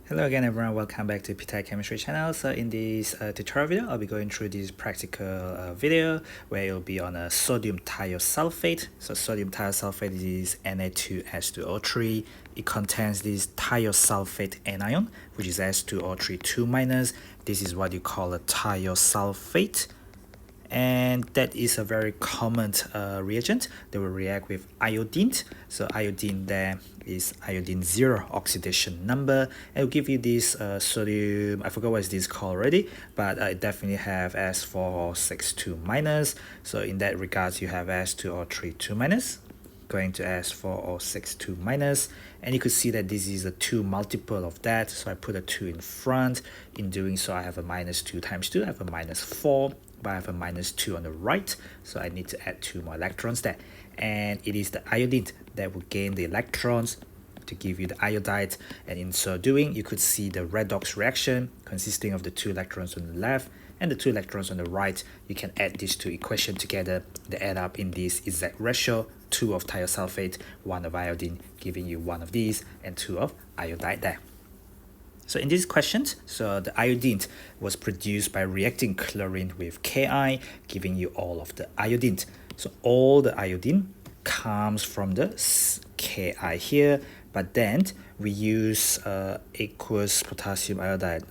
Hello again everyone, welcome back to ptet.chemistry channel. So in this tutorial video, I'll be going through this practical video where it'll be on a sodium thiosulfate. So sodium thiosulfate is Na2H2O3. It contains this thiosulfate anion, which is H2O3 2-. This is what you call a thiosulfate. And that is a very common reagent that will react with iodine. So iodine there is iodine 0 oxidation number, and it will give you this sodium, I forgot what is this called already, but it definitely have S4O62-. So in that regards you have S2O3 2- going to S4O62-, and you could see that this is a 2 multiple of that, so I put a 2 in front. In doing so, I have a -2 times 2, I have a -4, but I have a -2 on the right, so I need to add 2 more electrons there. And it is the iodine that will gain the electrons to give you the iodide, and in so doing, you could see the redox reaction consisting of the 2 electrons on the left and the 2 electrons on the right. You can add these 2 equations together. They add up in this exact ratio: 2 of thiosulfate, 1 of iodine, giving you 1 of these and 2 of iodide there. So in these questions, so the iodine was produced by reacting chlorine with Ki, giving you all of the iodine. So all the iodine comes from the Ki here, but then we use aqueous potassium iodide,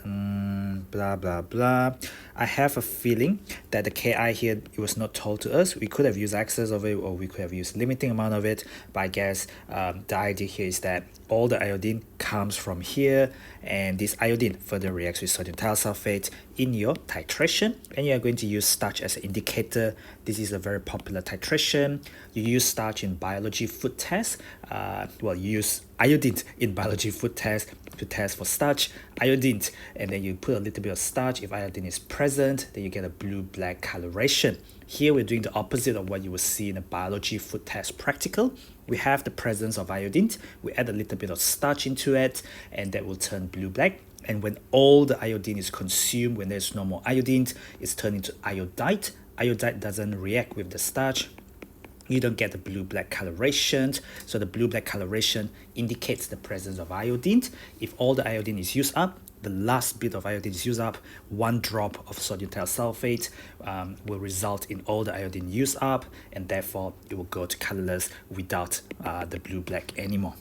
blah blah blah. I have a feeling that the Ki here, it was not told to us. We could have used excess of it, or we could have used limiting amount of it, but I guess the idea here is that all the iodine comes from here, and this iodine further reacts with sodium thiosulfate in your titration, and you are going to use starch as an indicator. This is a very popular titration. You use starch in biology food tests. You use iodine in biology food tests to test for starch, iodine, and then you put a little bit of starch. If iodine is present, then you get a blue-black coloration. Here we're doing the opposite of what you will see in a biology food test practical. We have the presence of iodine, we add a little bit of starch into it, and that will turn blue-black. And when all the iodine is consumed, when there's no more iodine, it's turned into iodide. Iodide doesn't react with the starch. You don't get the blue-black coloration. So the blue-black coloration indicates the presence of iodine. If all the iodine is used up, the last bit of iodine is used up, 1 drop of sodium thiosulfate will result in all the iodine used up, and therefore it will go to colorless without the blue-black anymore.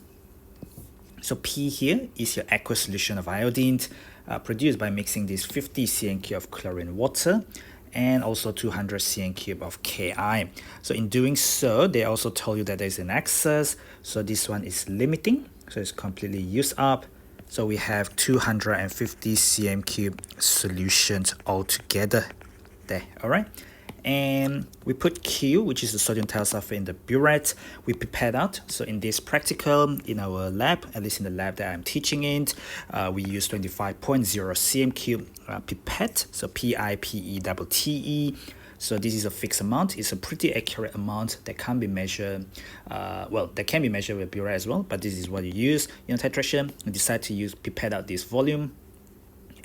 So P here is your aqueous solution of iodine produced by mixing this 50 cm³ of chlorine water and also 200 cm³ of Ki. So in doing so, they also told you that there's an excess. So this one is limiting, so it's completely used up. So we have 250 cm³ solutions altogether there, all right? And we put Q, which is the sodium thiosulfate, in the burette. We pipette out. So in this practical, in our lab, at least in the lab that I'm teaching in, we use 25.0 cm³ pipette, so PIPETTE. So this is a fixed amount. It's a pretty accurate amount that can be measured. That can be measured with burette as well, but this is what you use in titration. You decide to use pipette out this volume.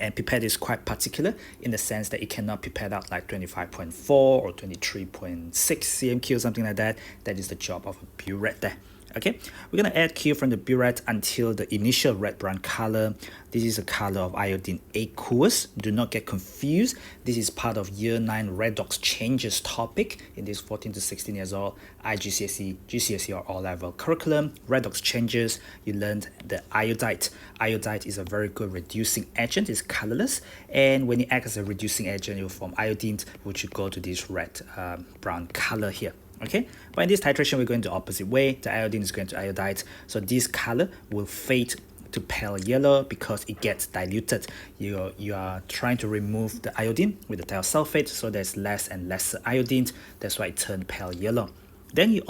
And pipette is quite particular in the sense that it cannot pipette out like 25.4 or 23.6 cm³ or something like that. That is the job of a burette there. Okay, we're going to add Q from the burette until the initial red-brown color. This is a color of iodine aqueous. Do not get confused. This is part of Year 9 redox changes topic in this 14 to 16 years old IGCSE, GCSE or all-level curriculum. Redox changes, you learned the iodide. Iodide is a very good reducing agent. It's colorless, and when it acts as a reducing agent, it will form iodine, which will go to this red-brown color here. Okay, but in this titration, we're going the opposite way. The iodine is going to iodide, so this color will fade to pale yellow because it gets diluted. You are trying to remove the iodine with the thiosulfate, so there's less and less iodine. That's why it turned pale yellow. Then you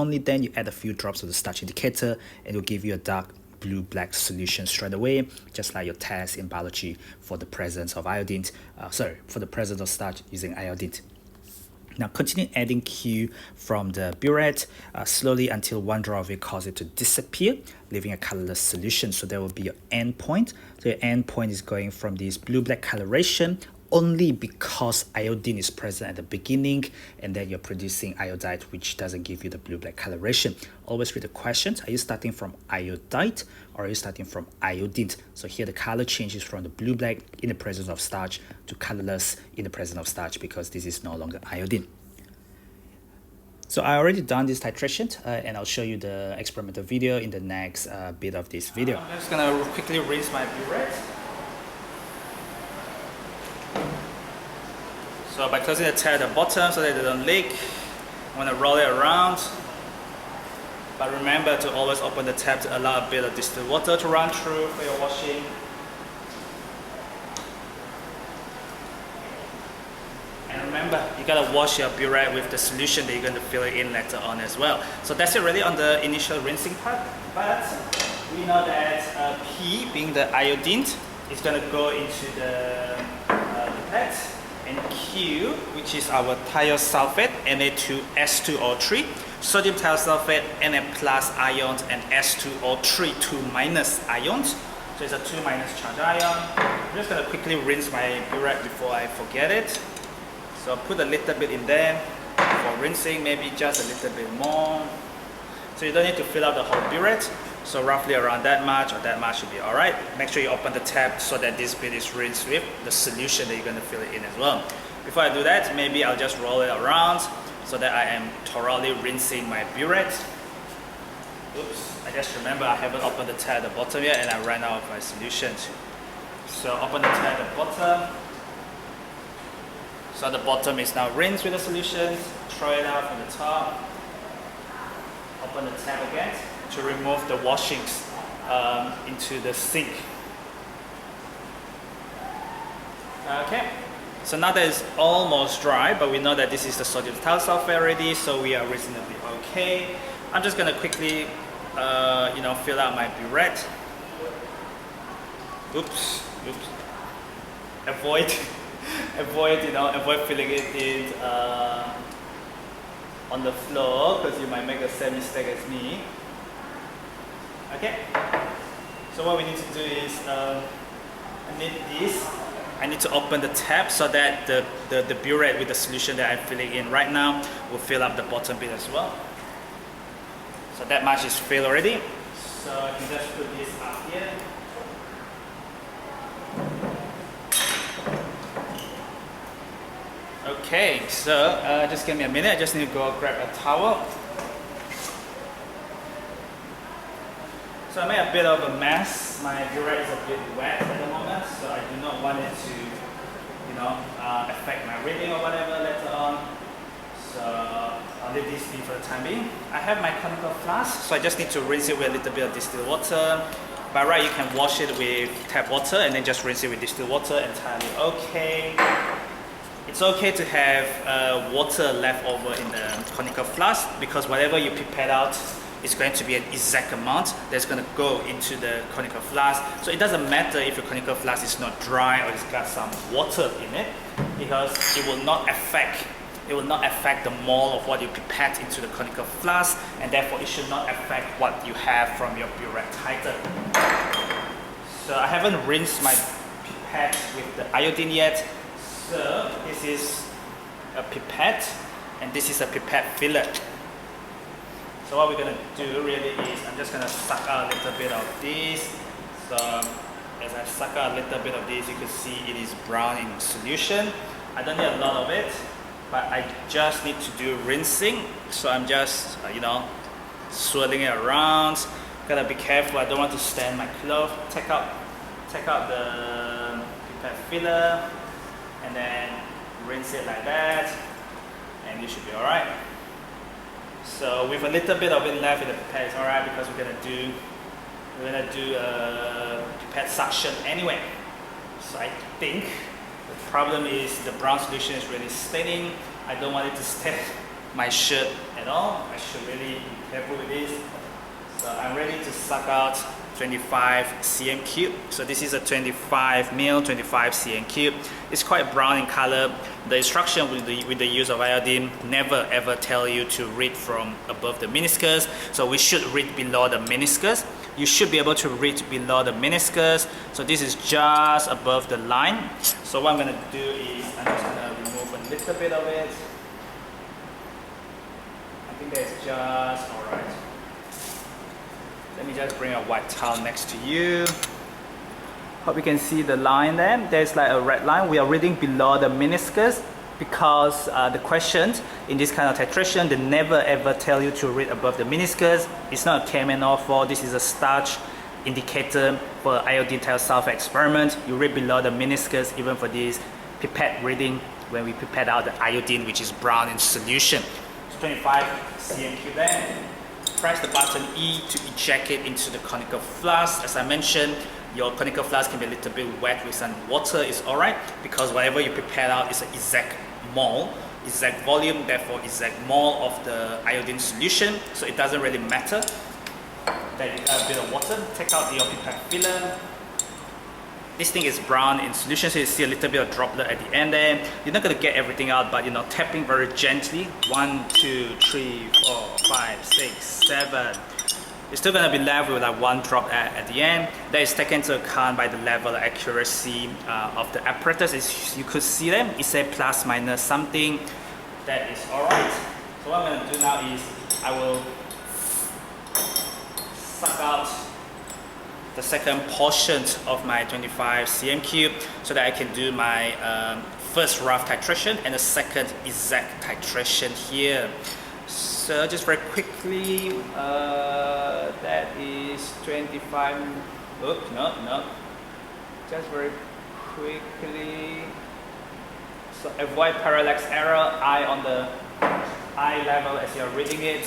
add a few drops of the starch indicator, and it will give you a dark blue-black solution straight away, just like your test in biology for the presence of iodine. For the presence of starch using iodine. Now continue adding Q from the burette slowly until 1 drop of it causes it to disappear, leaving a colorless solution. So that will be your end point. So your end point is going from this blue-black coloration only because iodine is present at the beginning, and then you're producing iodide, which doesn't give you the blue-black coloration. Always read the questions. Are you starting from iodide or are you starting from iodine? So here the color changes from the blue-black in the presence of starch to colorless in the presence of starch, because this is no longer iodine. So I already done this titration, and I'll show you the experimental video in the next bit of this video. I'm just gonna quickly rinse my burette. So by closing the tab at the bottom so that they don't leak, I'm gonna roll it around. But remember to always open the tab to allow a bit of distilled water to run through for your washing. And remember, you gotta wash your burette with the solution that you're going to fill it in later on as well. So that's it really on the initial rinsing part. But we know that P, being the iodine, is going to go into the pipette, and Q, which is our thiosulfate, Na2S2O3, sodium thiosulfate, Na plus ions, and S2O3, 2 minus ions. So it's a 2 minus charge ion. I'm just going to quickly rinse my burette before I forget it. So put a little bit in there for rinsing, maybe just a little bit more. So you don't need to fill out the whole burette. So roughly around that much or that much should be alright. Make sure you open the tab so that this bit is rinsed with the solution that you're going to fill it in as well. Before I do that, maybe I'll just roll it around so that I am thoroughly rinsing my burette. Oops, I just remember I haven't opened the tab at the bottom yet and I ran out of my solution. So open the tab at the bottom. So the bottom is now rinsed with the solution. Throw it out from the top. Open the tab again to remove the washings into the sink. Okay, so now that it's almost dry, but we know that this is the sodium thiosulfate already, so we are reasonably okay. I'm just gonna quickly, fill out my burette. Oops. Avoid filling it in on the floor, because you might make the same mistake as me. Okay, so what we need to do is I need to open the tab so that the burette with the solution that I'm filling in right now will fill up the bottom bit as well. So that much is filled already, so I can just put this up here. Okay, so just give me a minute. I just need to go grab a towel. So I made a bit of a mess. My burette is a bit wet at the moment, so I do not want it to, affect my reading or whatever later on. So I'll leave this be for the time being. I have my conical flask, so I just need to rinse it with a little bit of distilled water. By right, you can wash it with tap water and then just rinse it with distilled water. Entirely okay. It's okay to have water left over in the conical flask, because whatever you pipette out is going to be an exact amount that's going to go into the conical flask. So it doesn't matter if your conical flask is not dry or it's got some water in it, because it will not affect the mole of what you pipette into the conical flask, and therefore it should not affect what you have from your burette tighter. So I haven't rinsed my pipette with the iodine yet. So this is a pipette and this is a pipette filler. So what we're going to do really is I'm just going to suck out a little bit of this. So as I suck out a little bit of this, you can see it is brown in solution. I don't need a lot of it, but I just need to do rinsing. So I'm just swirling it around. Gotta be careful, I don't want to stain my cloth. Take out the pipette filler and then rinse it like that, and you should be alright. So with a little bit of it left in the pipette, it's alright, because we're gonna do a pipette suction anyway. So I think the problem is the brown solution is really staining. I don't want it to stain my shirt at all. I should really be careful with this. So I'm ready to suck out 25 cm cube. So this is a 25 ml, 25 cm cube. It's quite brown in color. The instruction with the use of iodine never ever tell you to read from above the meniscus. So we should read below the meniscus. you should be able to read below the meniscus. So this is just above the line. So what I'm going to do is I'm just going to remove a little bit of it. I think that's just alright. Let me just bring a white towel next to you. Hope you can see the line there. There's like a red line. We are reading below the meniscus because the questions in this kind of titration, they never ever tell you to read above the meniscus. It's not a KMNO4. This is a starch indicator for iodine thiosulfate experiment. You read below the meniscus even for this pipette reading when we pipette out the iodine, which is brown in solution. So 25 cm3 there. Press the button E to eject it into the conical flask. As I mentioned, your conical flask can be a little bit wet with some water. It's alright because whatever you prepare out is an exact mole, exact volume, therefore exact mole of the iodine solution. So it doesn't really matter that you got a bit of water. Take out your pipette filler. This thing is brown in solution, so you see a little bit of droplet at the end there. You're not going to get everything out, but tapping very gently. 1, 2, 3, 4, 5, 6, 7. You're still going to be left with like one drop at the end. That is taken into account by the level of accuracy of the apparatus. As you could see them, it's a plus minus something. That is alright. So what I'm going to do now is I will suck out the second portion of my 25 cm cube so that I can do my first rough titration and the second exact titration here. So just very quickly, that is 25, oops, no, just very quickly. So avoid parallax error, eye on the eye level as you're reading it.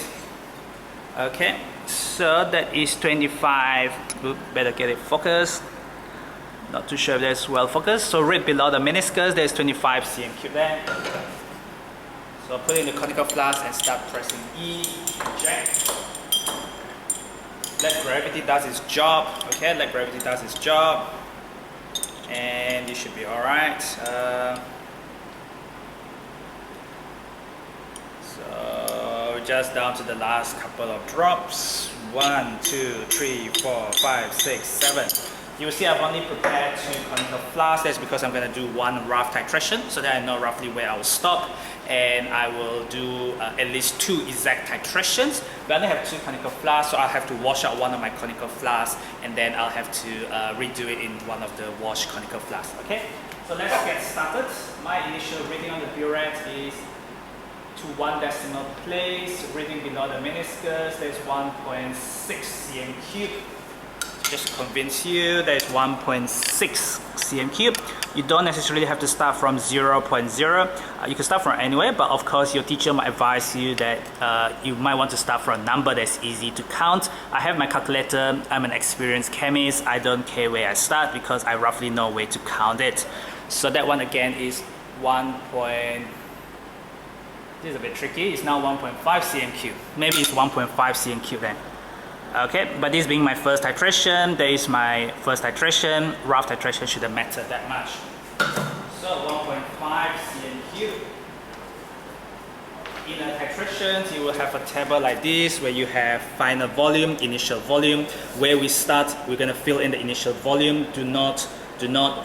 Okay, so that is 25, oops, better get it focused. Not too sure if that's well focused. So right below the meniscus, there's 25 cm cube there. So put it in the conical flask and start pressing E, eject. Let gravity does its job. Okay, let gravity does its job. And you should be alright. So just down to the last couple of drops. 1, 2, 3, 4, 5, 6, 7. You will see I've only prepared 2 conical flasks. That's because I'm going to do one rough titration so that I know roughly where I will stop. And I will do at least 2 exact titrations. But I only have 2 conical flasks, so I'll have to wash out one of my conical flasks and then I'll have to redo it in one of the washed conical flasks. Okay, so let's get started. My initial reading on the Burettes is to 1 decimal place. Reading below the meniscus, there's 1.6 cm cube. Just to convince you, there's 1.6 cm cube. You don't necessarily have to start from 0.0. You can start from anywhere, but of course your teacher might advise you that you might want to start from a number that's easy to count. I have my calculator. I'm an experienced chemist. I don't care where I start because I roughly know where to count it. So that one again is 1. This is a bit tricky. It's now 1.5 cm cube. Maybe it's 1.5 cm cube then. Okay, but this being my first titration, there is my first titration. Rough titration shouldn't matter that much. So 1.5 cm cube. In a titration, you will have a table like this where you have final volume, initial volume. Where we start, we're going to fill in the initial volume. Do not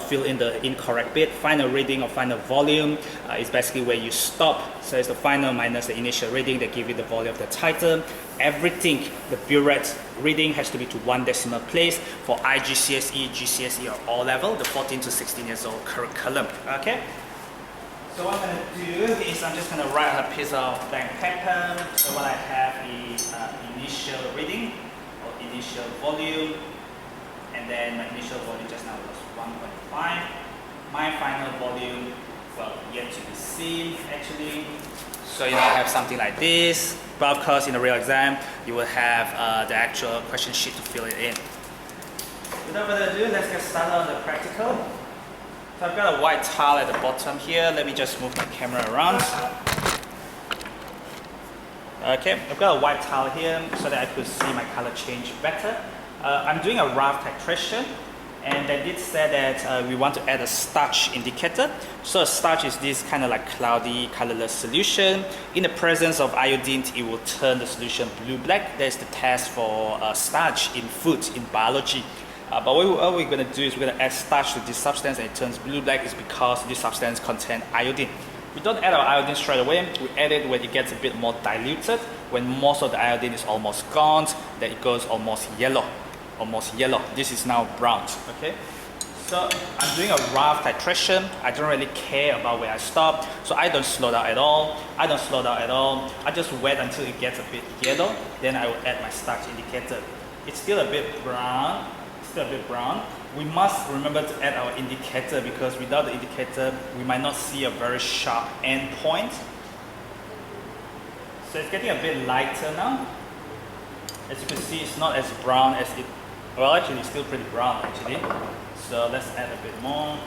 fill in the incorrect bit. Final reading or final volume is basically where you stop. So it's the final minus the initial reading that give you the volume of the title. Everything, the Burettes reading has to be to 1 decimal place for IGCSE, GCSE or all level, the 14 to 16 years old curriculum. Okay. So what I'm going to do is I'm just going to write on a piece of blank paper. So what I have is initial reading or initial volume, and then my initial volume just now was 1.5. My final volume, well, yet to be seen actually. So I have something like this. But of course, in the real exam, you will have the actual question sheet to fill it in. Without further ado, let's get started on the practical. So I've got a white towel at the bottom here. Let me just move my camera around. Okay, I've got a white towel here so that I could see my color change better. I'm doing a rough titration, And they did say that we want to add a starch indicator. So a starch is this kind of like cloudy, colorless solution. In the presence of iodine, it will turn the solution blue-black. That's the test for starch in food, in biology. But what we're going to do is we're going to add starch to this substance and it turns blue-black is because this substance contains iodine. We don't add our iodine straight away. We add it when it gets a bit more diluted. When most of the iodine is almost gone, then it goes almost yellow. This is now brown, okay? So I'm doing a rough titration. I don't really care about where I stop, so I don't slow down at all. I just wait until it gets a bit yellow, then I will add my starch indicator. It's still a bit brown, We must remember to add our indicator because without the indicator, we might not see a very sharp end point. So it's getting a bit lighter now. As you can see, it's not as brown as it. Well, actually, it's still pretty brown actually. So let's add a bit more.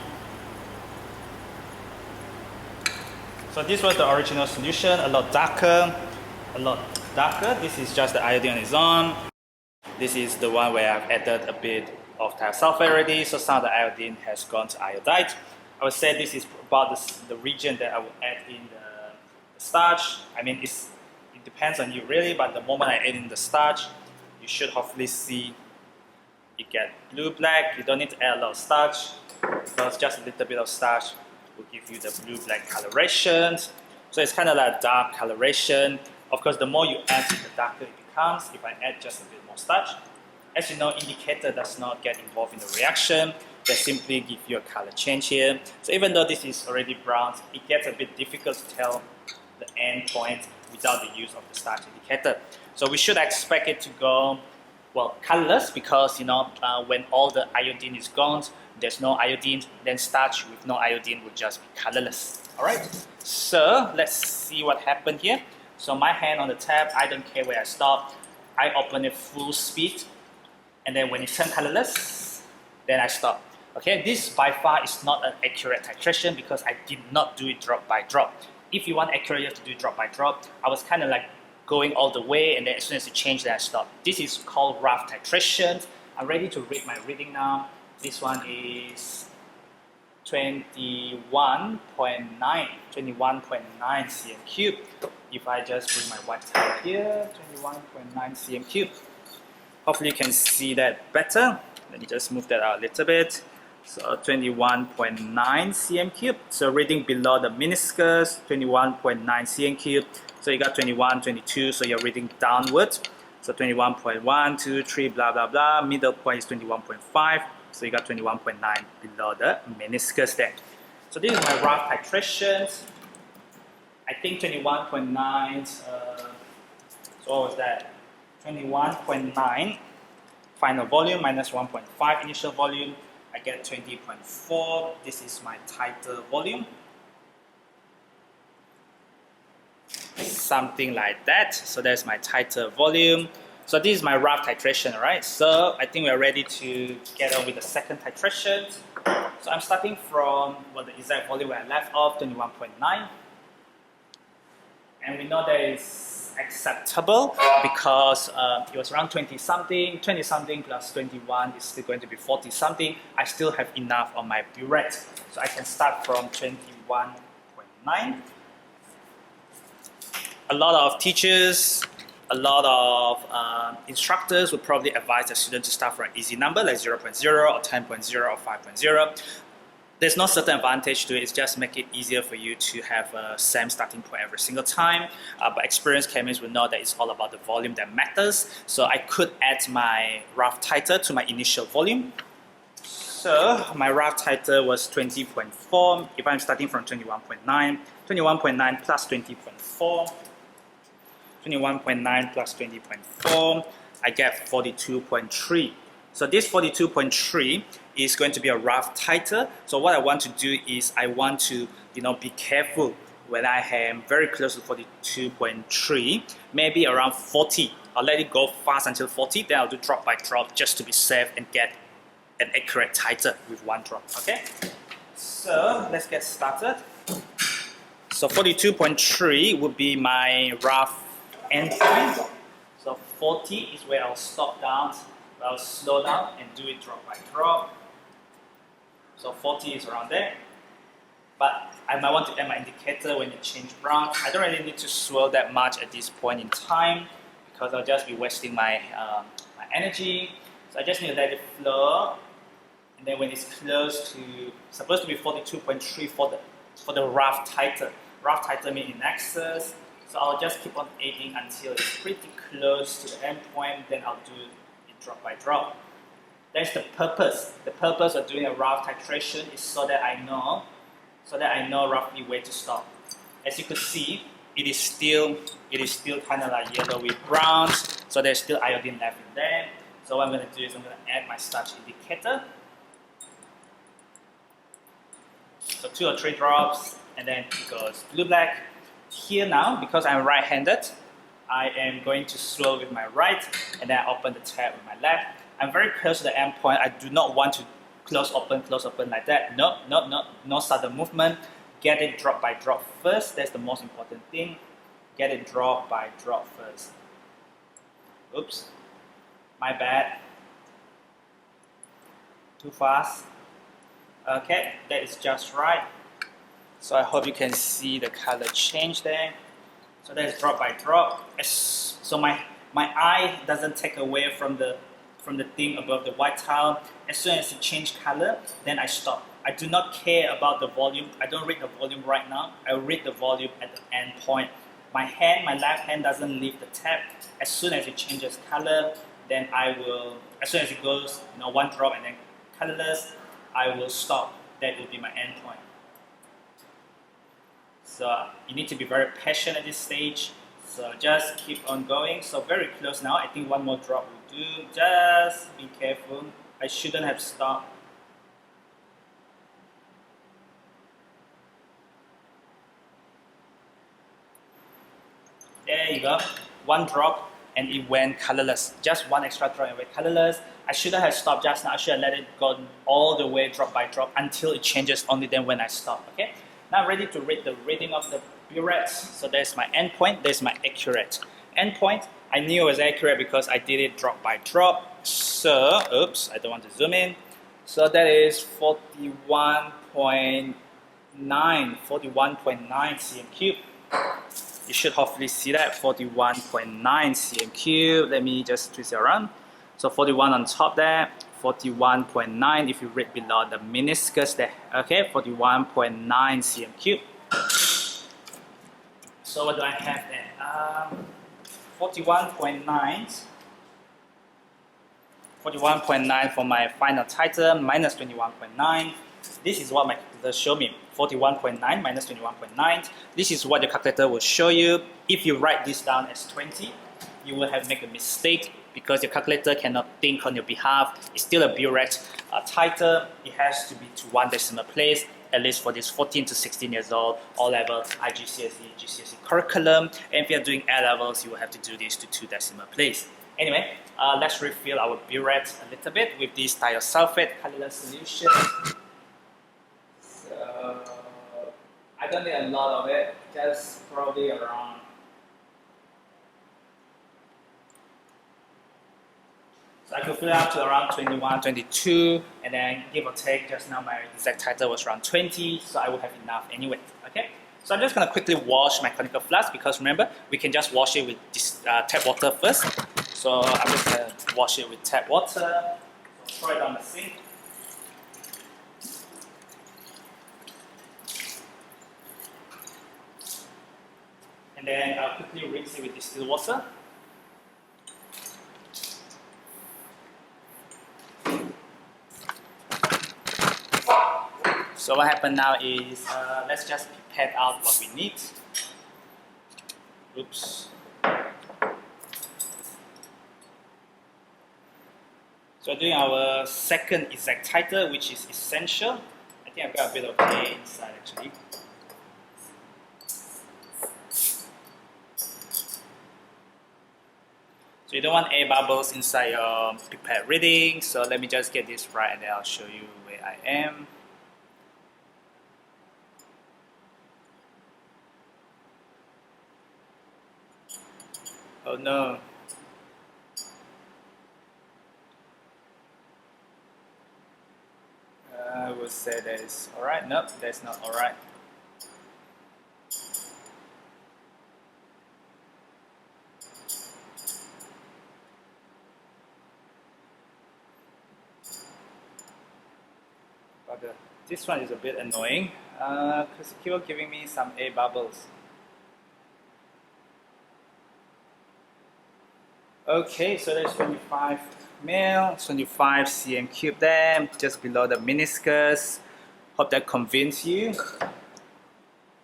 So this was the original solution, a lot darker. This is just the iodine on its own. This is the one where I've added a bit of thiosulfate already, so some of the iodine has gone to iodide. I would say this is about the region that I will add in the starch. I mean, it depends on you really, but the moment I add in the starch, you should hopefully see it get blue-black. You don't need to add a lot of starch because just a little bit of starch will give you the blue-black coloration. So it's kind of like a dark coloration. Of course, the more you add, the darker it becomes if I add just a bit more starch. As you know, indicator does not get involved in the reaction. They simply give you a color change here. So even though this is already brown, it gets a bit difficult to tell the end point without the use of the starch indicator. So we should expect it to go, well, colorless because, you know, when all the iodine is gone, there's no iodine, then starch with no iodine would just be colorless. All right, so let's see what happened here. So my hand on the tab, I don't care where I stop. I open it full speed, and then when it turns colorless, then I stop. Okay, this by far is not an accurate titration because I did not do it drop by drop. If you want accurate, you have to do it drop by drop. I was kind of like going all the way, and then as soon as it changed, then I stopped. This is called rough titration. I'm ready to read my reading now. This one is 21.9 cm cube. If I just bring my white tab here, 21.9 cm cube. Hopefully you can see that better. Let me just move that out a little bit. So 21.9 cm cube. So reading below the meniscus, 21.9 cm cube. So you got 21, 22, so you're reading downwards. So 21.1, 2, 3, blah, blah, blah. Middle point is 21.5. So you got 21.9 below the meniscus there. So this is my rough titrations. I think 21.9, so what was that? 21.9 final volume minus 1.5 initial volume. I get 20.4. This is my title volume. Something like that. So there's my title volume. So this is my rough titration, right? So I think we're ready to get on with the second titration. So I'm starting from, well, the exact volume where I left off, 21.9. And we know that it's acceptable because it was around 20-something. 20-something plus 21 is still going to be 40-something. I still have enough on my Burettes. So I can start from 21.9. A lot of teachers, a lot of instructors would probably advise the student to start from an easy number like 0.0 or 10.0 or 5.0. There's no certain advantage to it, it's just make it easier for you to have a same starting point every single time. But experienced chemists will know that it's all about the volume that matters. So I could add my rough title to my initial volume. So my rough title was 20.4. If I'm starting from 21.9, 21.9 plus 20.4, 21.9 plus 20.4, I get 42.3. So this 42.3 is going to be a rough title. So what I want to do is I want to, be careful when I am very close to 42.3, maybe around 40. I'll let it go fast until 40, then I'll do drop by drop just to be safe and get an accurate title with one drop, okay? So let's get started. So 42.3 would be my rough endpoint. So 40 is where I'll stop down, I'll slow down and do it drop by drop. So 40 is around there. But I might want to add my indicator when it changes brown. I don't really need to swirl that much at this point in time because I'll just be wasting my, my energy. So I just need to let it flow. And then when it's close to, supposed to be 42.3 for the rough titer. Rough titer means in excess. So I'll just keep on adding until it's pretty close to the end point. Then I'll do it drop by drop. That's the purpose. The purpose of doing a rough titration is so that I know roughly where to stop. As you can see, it is still kind of like yellowy brown. So there's still iodine left in there. So what I'm going to do is I'm going to add my starch indicator. So 2 or 3 drops, and then it goes blue-black. Here now, because I'm right-handed, I am going to swirl with my right, and then I open the tab with my left. I'm very close to the end point. I do not want to close, open like that. No sudden movement. Get it drop by drop first. That's the most important thing. Get it drop by drop first. Oops, my bad. Too fast. Okay, that is just right. So I hope you can see the color change there. So that is drop by drop. So my eye doesn't take away from the thing above the white tile. As soon as it changes color, then I stop. I do not care about the volume. I don't read the volume right now. I read the volume at the end point. My left hand doesn't leave the tab. As soon as it changes color, then I will, as soon as it goes, one drop and then colorless, I will stop. That will be my end point. So you need to be very patient at this stage. So just keep on going. So very close now. I think one more drop will do. Just be careful. I shouldn't have stopped. There you go. One drop and it went colorless. Just one extra drop and it went colorless. I shouldn't have stopped just now. I should have let it go all the way drop by drop until it changes, only then when I stop. Okay? Now I'm ready to read the reading of the Burettes. So there's my endpoint, there's my accurate endpoint. I knew it was accurate because I did it drop by drop. So, oops, I don't want to zoom in. So that is 41.9 cm cube. You should hopefully see that, 41.9 cm cube. Let me just twist it around. So 41 on top there, 41.9 if you read below the meniscus there. Okay, 41.9 cm cube. So what do I have then? 41.9 for my final title, minus 21.9. This is what my calculator showed me, 41.9 minus 21.9. This is what your calculator will show you. If you write this down as 20, you will have made a mistake because your calculator cannot think on your behalf. It's still a Burette title. It has to be to 1 decimal place, at least for this 14 to 16 years old, all-level IGCSE, GCSE curriculum. And if you're doing A-levels, you will have to do this to 2 decimal place. Anyway, let's refill our Burette a little bit with this Thiosulfate colorless solution. So, I don't need a lot of it, just probably around. So I could fill it up to around 21, 22, and then give or take, just now my exact title was around 20, so I will have enough anyway, okay? So I'm just going to quickly wash my conical flask because remember, we can just wash it with this, tap water first. So I'm just going to wash it with tap water, so throw it on the sink. And then I'll quickly rinse it with distilled water. So what happened now is, let's just pipette out what we need. Oops. So doing our second exact title, which is essential. I think I've got a bit of air inside actually. So you don't want air bubbles inside your pipette reading. So let me just get this right and then I'll show you where I am. Oh no. We'll will say that is alright. Nope, that's not alright. But this one is a bit annoying because it keeps giving me some air bubbles. Okay, so there's 25 ml, 25 cm cube there, just below the meniscus. Hope that convinced you.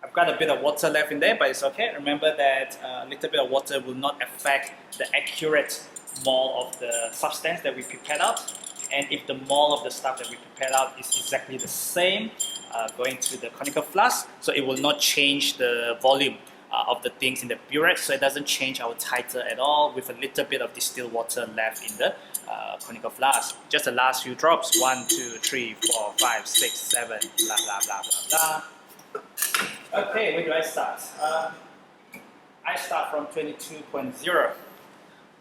I've got a bit of water left in there, but it's okay. Remember that a little bit of water will not affect the accurate mole of the substance that we prepared out. And if the mole of the stuff that we prepared out is exactly the same going to the conical flask, so it will not change the volume of the things in the Burettes, so it doesn't change our titer at all with a little bit of distilled water left in the conical flask. Just the last few drops, 1, 2, 3, 4, 5, 6, 7, blah blah blah blah blah. Okay, where do I start? I start from 22.0.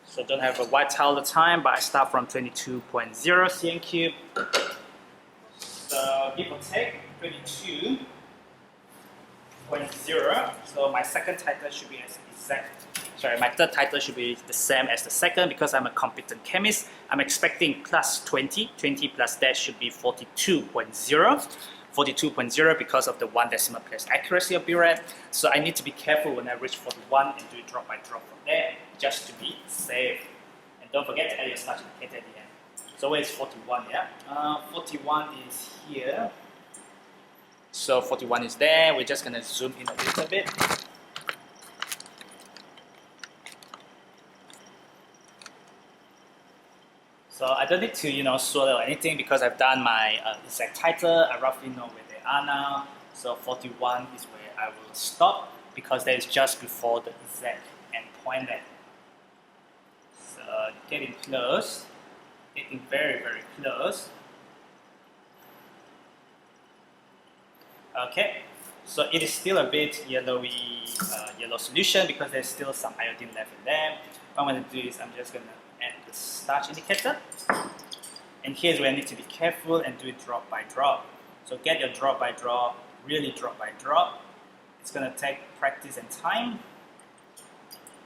So don't have a white towel all the time, but I start from 22.0 cm cube. So give or take 22.0. So my second titer should be as exact. Sorry, my third titer should be the same as the second because I'm a competent chemist. I'm expecting plus 20. 20 plus that should be 42.0. 42.0 because of the 1 decimal place accuracy of Burette. So I need to be careful when I reach 41 and do it drop by drop from there, just to be safe. And don't forget to add your starch indicator at the end. So where is 41? Yeah, 41 is here. So 41 is there. We're just gonna zoom in a little bit. So I don't need to, swirl or anything because I've done my exact titer. I roughly know where they are now. So 41 is where I will stop because that is just before the exact endpoint there. So getting close, getting very, very close. Okay, so it is still a bit yellowy, yellow solution because there's still some iodine left in there. What I'm going to do is I'm just going to add the starch indicator, and here's where I need to be careful and do it drop by drop. So get your drop by drop, really drop by drop. It's going to take practice and time.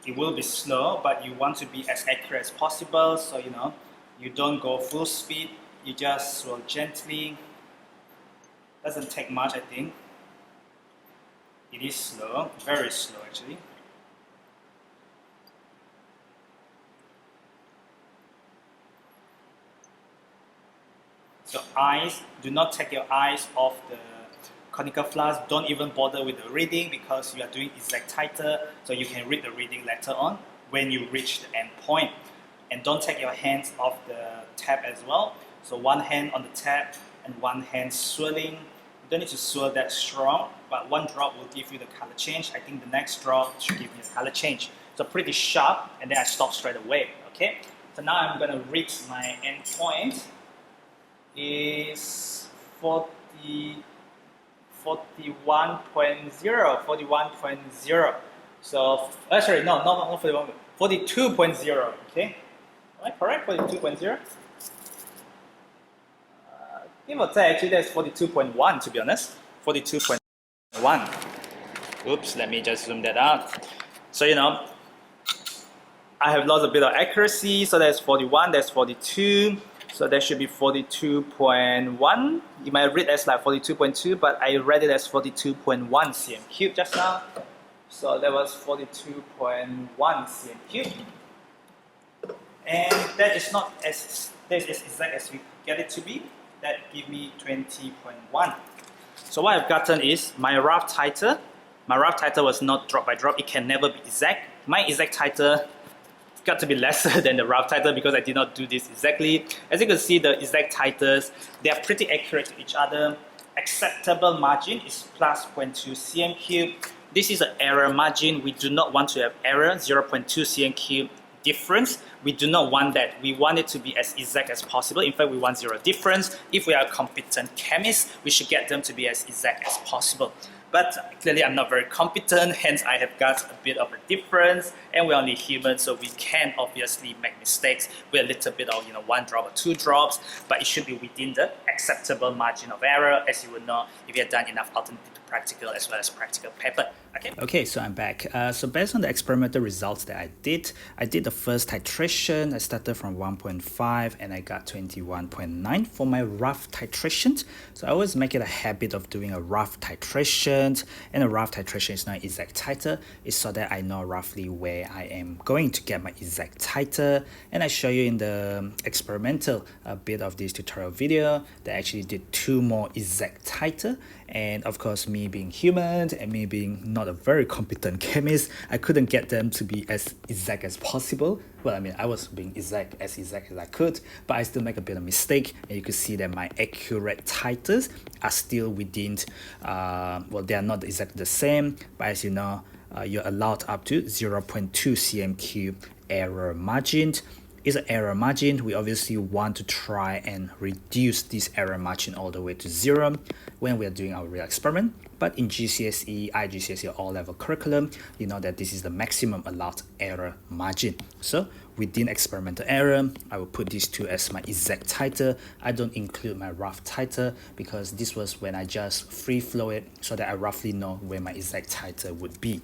It will be slow, but you want to be as accurate as possible, so you don't go full speed, you just swirl gently. Doesn't take much, I think. It is slow, very slow actually. So eyes, do not take your eyes off the conical flask. Don't even bother with the reading because you are doing exact titer, so you can read the reading later on when you reach the end point. And don't take your hands off the tap as well. So one hand on the tap and one hand swirling. You don't need to swirl that strong, but one drop will give you the color change. I think the next drop should give me the color change. So pretty sharp, and then I stop straight away. Okay. So now I'm going to reach my end point. Is 41.0. So, sorry, no, not 41, 42.0, okay? Am I correct, 42.0? Give or take, actually that's 42.1 to be honest, 42.1. Oops, let me just zoom that out. So, I have lost a bit of accuracy, so that's 41, that's 42. So that should be 42.1. You might read as like 42.2, but I read it as 42.1 cm cube just now. So that was 42.1 cm cube. And that is not as exact as we get it to be. That give me 20.1. So what I've gotten is my rough titer. My rough titer was not drop by drop. It can never be exact. My exact titer got to be lesser than the rough titer because I did not do this exactly. As you can see, the exact titers, they are pretty accurate to each other. Acceptable margin is plus 0.2 cm cube. This is an error margin. We do not want to have error, 0.2 cm cube difference. We do not want that. We want it to be as exact as possible. In fact, we want zero difference. If we are a competent chemist, we should get them to be as exact as possible. But clearly I'm not very competent, hence I have got a bit of a difference, and we're only human, so we can obviously make mistakes with a little bit of 1 drop or 2 drops, but it should be within the acceptable margin of error, as you would know if you have done enough alternative to practical as well as practical paper. Okay, so I'm back. So based on the experimental results that I did the first titration. I started from 1.5 and I got 21.9 for my rough titration. So I always make it a habit of doing a rough titration, and a rough titration is not exact titer. It's so that I know roughly where I am going to get my exact titer. And I show you in the experimental bit of this tutorial video that I actually did 2 more exact titer. And of course, me being human and me being not a very competent chemist, I couldn't get them to be as exact as possible. Well, I mean, I was being exact as I could, but I still make a bit of mistake. And you can see that my accurate titers are still within, well, they are not exactly the same, but as you know, you're allowed up to 0.2 cm³ error margin. Is an error margin. We obviously want to try and reduce this error margin all the way to 0 when we are doing our real experiment. But in GCSE, IGCSE, all level curriculum, you know that this is the maximum allowed error margin. So within experimental error, I will put these 2 as my exact titer. I don't include my rough titer because this was when I just free flow it so that I roughly know where my exact titer would be.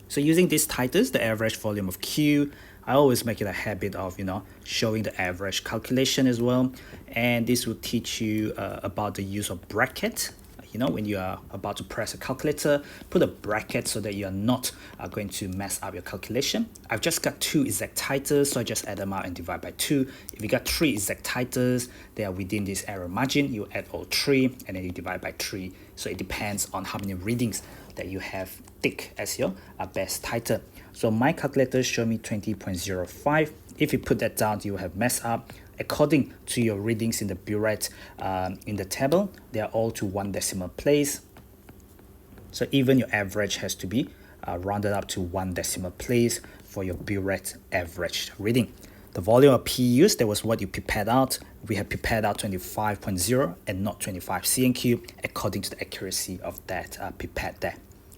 So using these titers, the average volume of Q, I always make it a habit of, showing the average calculation as well. And this will teach you about the use of bracket. When you are about to press a calculator, put a bracket so that you are not going to mess up your calculation. I've just got 2 exact titers, so I just add them out and divide by 2. If you got 3 exact titers, they are within this error margin. You add all 3 and then you divide by 3. So it depends on how many readings that you have tick as your best titer. So my calculator show me 20.05. If you put that down, you will have messed up. According to your readings in the Burettes in the table, they are all to 1 decimal place. So even your average has to be rounded up to 1 decimal place for your Burettes average reading. The volume of PUs, that was what you prepared out. We have prepared out 25.0 and not 25 cm³ according to the accuracy of that prepared there.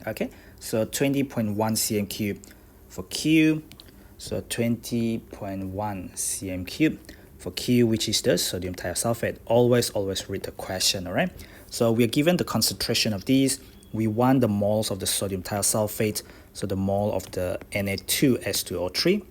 Okay, so 20.1 cm³ for Q. So 20.1 cm³ for Q, which is the sodium thiosulfate. Always read the question, all right? So we are given the concentration of these. We want the moles of the sodium thiosulfate, so the mole of the Na2S2O3.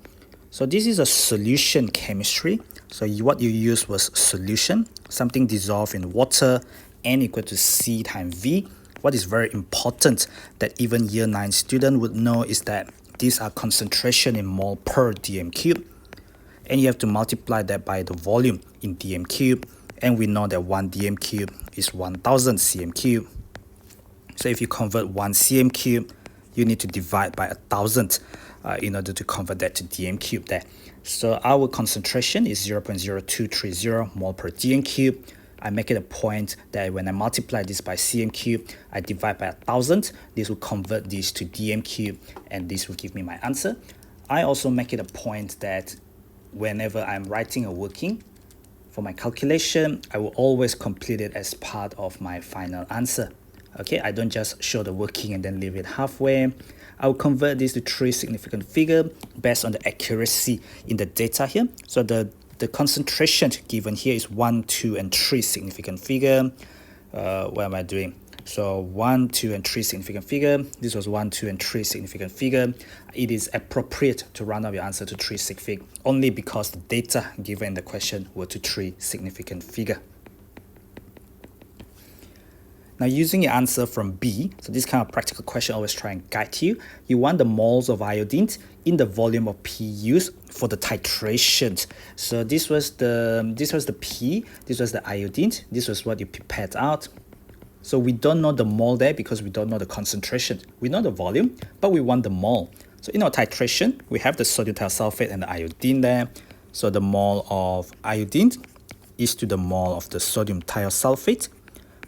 So this is a solution chemistry. So what you use was solution, something dissolved in water, N equal to C times V. What is very important that even year 9 student would know is that these are concentration in mole per dm³. And you have to multiply that by the volume in dm³. And we know that 1 dm³ is 1000 cm³. So if you convert 1 cm³, you need to divide by 1000 in order to convert that to dm³ there. So our concentration is 0.0230 mole per dm³. I make it a point that when I multiply this by cm³, I divide by 1000. This will convert this to dm³, and this will give me my answer. I also make it a point that whenever I'm writing a working for my calculation, I will always complete it as part of my final answer. Okay, I don't just show the working and then leave it halfway. I will convert this to 3 significant figure based on the accuracy in the data here. So the concentration given here is 1, 2, and 3 significant figure. What am I doing? So 1, 2, and 3 significant figure. This was 1, 2, and 3 significant figure. It is appropriate to round up your answer to 3 sig fig only because the data given in the question were to 3 significant figure. Now using your answer from B, so this kind of practical question always try and guide you. You want the moles of iodine in the volume of PUs for the titration. So this was the P, this was the iodine, this was what you prepared out. So we don't know the mole there because we don't know the concentration. We know the volume, but we want the mole. So in our titration, we have the sodium thiosulfate and the iodine there. So the mole of iodine is to the mole of the sodium thiosulfate.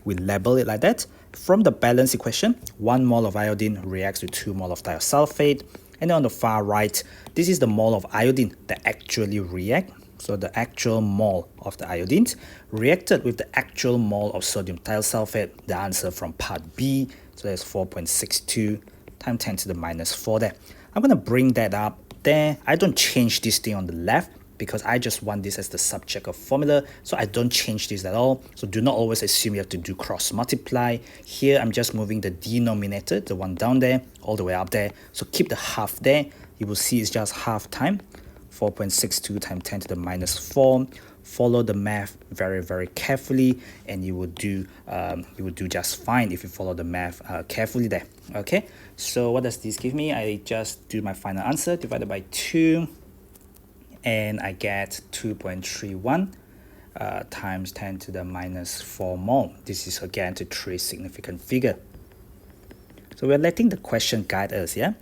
We label it like that. From the balance equation, 1 mole of iodine reacts with 2 mole of thiosulfate. And then on the far right, this is the mole of iodine that actually react. So the actual mole of the iodine reacted with the actual mole of sodium thiosulfate, the answer from part B. So that's 4.62 times 10 to the minus 4 there. I'm going to bring that up there. I don't change this thing on the left because I just want this as the subject of formula, so I don't change this at all. So do not always assume you have to do cross multiply. Here I'm just moving the denominator, the one down there, all the way up there. So keep the half there. You will see it's just half time 4.62 times 10 to the minus 4. Follow the math very carefully, and you will do just fine if you follow the math carefully there. Okay, so what does this give me? I just do my final answer divided by 2, and I get 2.31 times 10 to the minus 4 mole. This is again to trace significant figure. So we're letting the question guide us, yeah?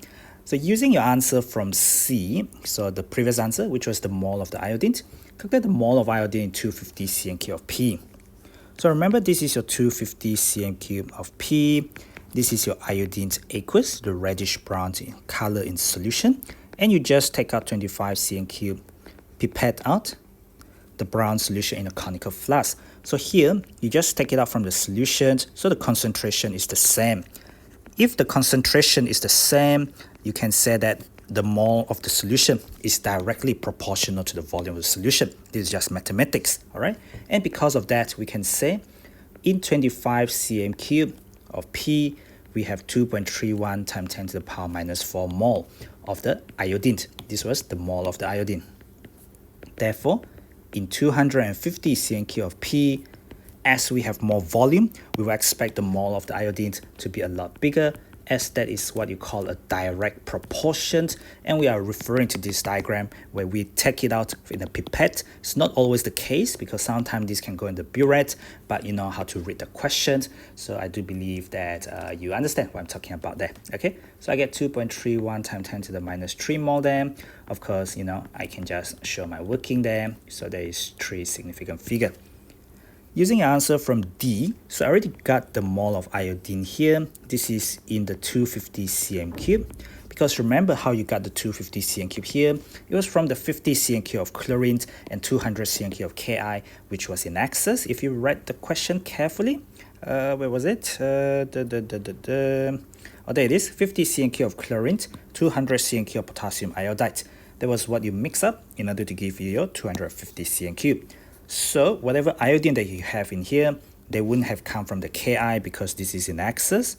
So using your answer from C, so the previous answer, which was the mole of the iodine, calculate the mole of iodine in 250 cm³ of P. So remember, this is your 250 cm³ of P. This is your iodine aqueous, the reddish brown color in solution. And you just take out 25 cm³, pipette out the brown solution in a conical flask. So here, you just take it out from the solution, so the concentration is the same. If the concentration is the same, you can say that the mole of the solution is directly proportional to the volume of the solution. This is just mathematics, all right? And because of that, we can say in 25 cm³ of P, we have 2.31 times 10 to the power minus 4 mole of the iodine. This was the mole of the iodine. Therefore, in 250 cm³ of P, as we have more volume, we will expect the mole of the iodine to be a lot bigger, as that is what you call a direct proportion. And we are referring to this diagram where we take it out in a pipette. It's not always the case because sometimes this can go in the burette, but you know how to read the questions. So I do believe that you understand what I'm talking about there. Okay, so I get 2.31 times 10 to the minus 3 mole there. Of course, you know, I can just show my working there. So there is 3 significant figure. Using an answer from D, so I already got the mole of iodine here. This is in the 250 cm³. Because remember how you got the 250 cm³ here? It was from the 50 cm³ of chlorine and 200 cm³ of Ki, which was in excess. If you read the question carefully, where was it? Oh, there it is, 50 cm³ of chlorine, 200 cm³ of potassium iodide. That was what you mix up in order to give you your 250 cm³. So whatever iodine that you have in here, they wouldn't have come from the Ki because this is in excess.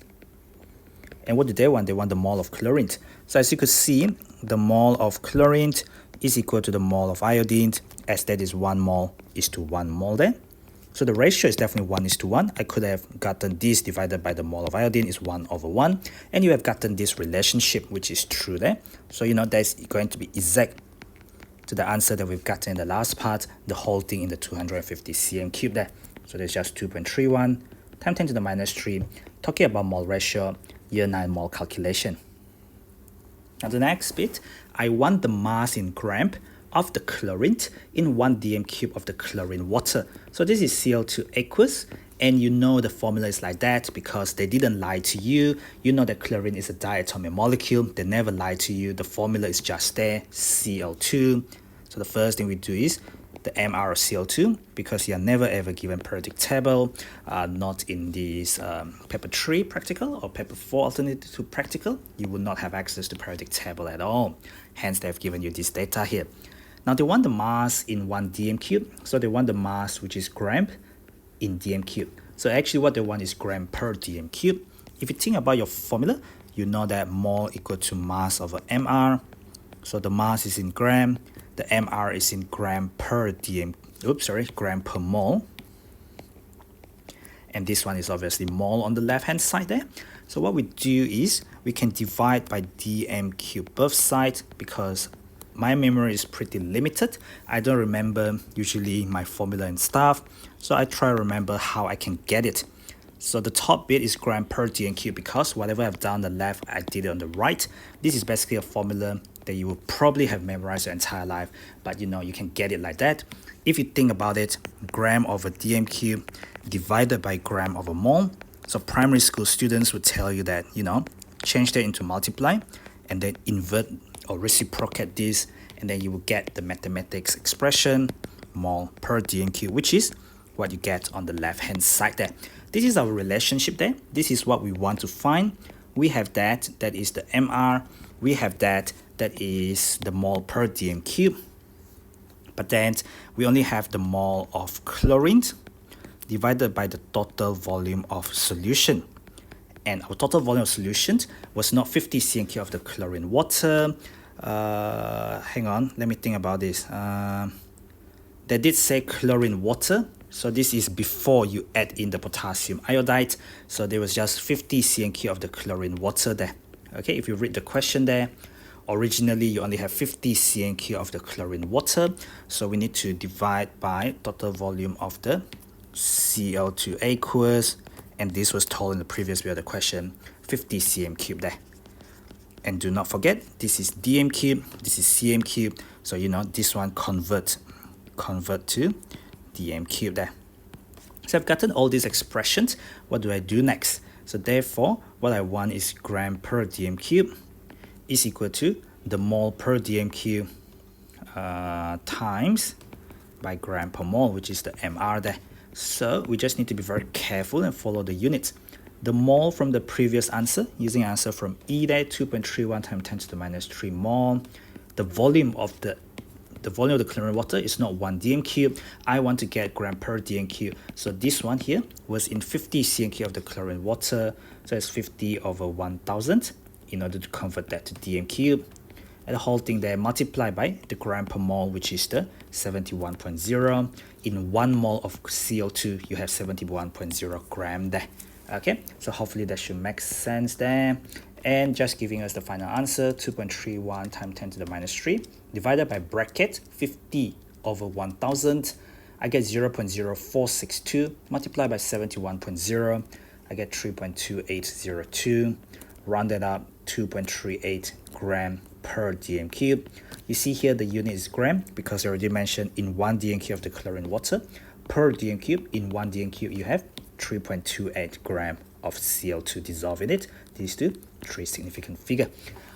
And what do they want? They want the mole of chlorine. So as you could see, the mole of chlorine is equal to the mole of iodine, as that is 1 mole is to 1 mole there. So the ratio is definitely 1:1. I could have gotten this divided by the mole of iodine is 1/1. And you have gotten this relationship, which is true there. So you know that's going to be exact to the answer that we've gotten in the last part, the whole thing in the 250 cm³ there. So there's just 2.31 times 10 to the minus 3, talking about mole ratio, year 9 mole calculation. Now the next bit, I want the mass in gram of the chlorine in 1 dm³ of the chlorine water. So this is Cl2 aqueous, and you know the formula is like that because they didn't lie to you. You know that chlorine is a diatomic molecule. They never lie to you. The formula is just there, Cl2. So the first thing we do is the MR of Cl2, because you are never ever given periodic table, not in this paper 3 practical or paper 4 alternative to practical. You will not have access to periodic table at all. Hence, they've given you this data here. Now they want the mass in 1 dm³. So they want the mass, which is gram in dm³. So actually what they want is gram per dm³. If you think about your formula, you know that mole equal to mass over mr. So the mass is in gram, the mr is in gram per gram per mole. And this one is obviously mole on the left hand side there. So what we do is we can divide by dm³ both sides, because my memory is pretty limited. I don't remember usually my formula and stuff, so I try to remember how I can get it. So the top bit is gram per dm³, because whatever I've done on the left, I did it on the right. This is basically a formula that you will probably have memorized your entire life, but you know, you can get it like that. If you think about it, gram over dm³ divided by gram over mole. So primary school students would tell you that, you know, change that into multiply and then invert or reciprocate this, and then you will get the mathematics expression mole per dm³, which is what you get on the left hand side there. This is our relationship there. This is what we want to find. We have that is the mr. We have that is the mole per dm³. But then we only have the mole of chlorine divided by the total volume of solution. And our total volume of solution was not 50 cm³ of the chlorine water. Hang on, let me think about this. They did say chlorine water, so this is before you add in the potassium iodide. So there was just 50 cm³ of the chlorine water there. Okay, if you read the question there, originally you only have 50 cm³ of the chlorine water, so we need to divide by total volume of the Cl2 aqueous, and this was told in the previous video of the question, 50 cm³ there. And do not forget, this is dm³, this is cm³, so you know this one convert to dm³ there. So I've gotten all these expressions. What do I do next? So therefore, what I want is gram per dm³ is equal to the mole per dm³ times by gram per mole, which is the mR there. So we just need to be very careful and follow the units. The mole from the previous answer, using answer from E there, 2.31 times 10 to the minus 3 mole. The volume of the chlorine water is not 1 dm³. I want to get gram per dm³. So this one here was in 50 cm³ of the chlorine water. So it's 50 over 1000 in order to convert that to dm³. And the whole thing there multiplied by the gram per mole, which is the 71.0. In 1 mole of CO2, you have 71.0 gram there. Okay, so hopefully that should make sense there. And just giving us the final answer, 2.31 times 10 to the minus 3 divided by bracket 50 over 1000. I get 0.0462 multiplied by 71.0. I get 3.2802. Rounded up, 2.38 gram per dm³. You see here the unit is gram because I already mentioned in 1 dm³ of the chlorine water. Per dm³, in 1 dm³ you have 3.28 gram of CO2 dissolved in it. These two, 3 significant figure.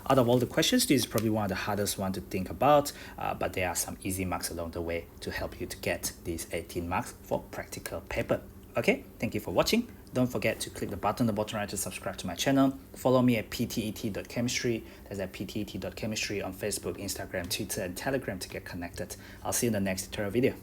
Out of all the questions, this is probably one of the hardest one to think about, but there are some easy marks along the way to help you to get these 18 marks for practical paper. Okay, thank you for watching. Don't forget to click the button on the bottom right to subscribe to my channel. Follow me at ptet.chemistry. That's at ptet.chemistry on Facebook, Instagram, Twitter, and Telegram to get connected. I'll see you in the next tutorial video.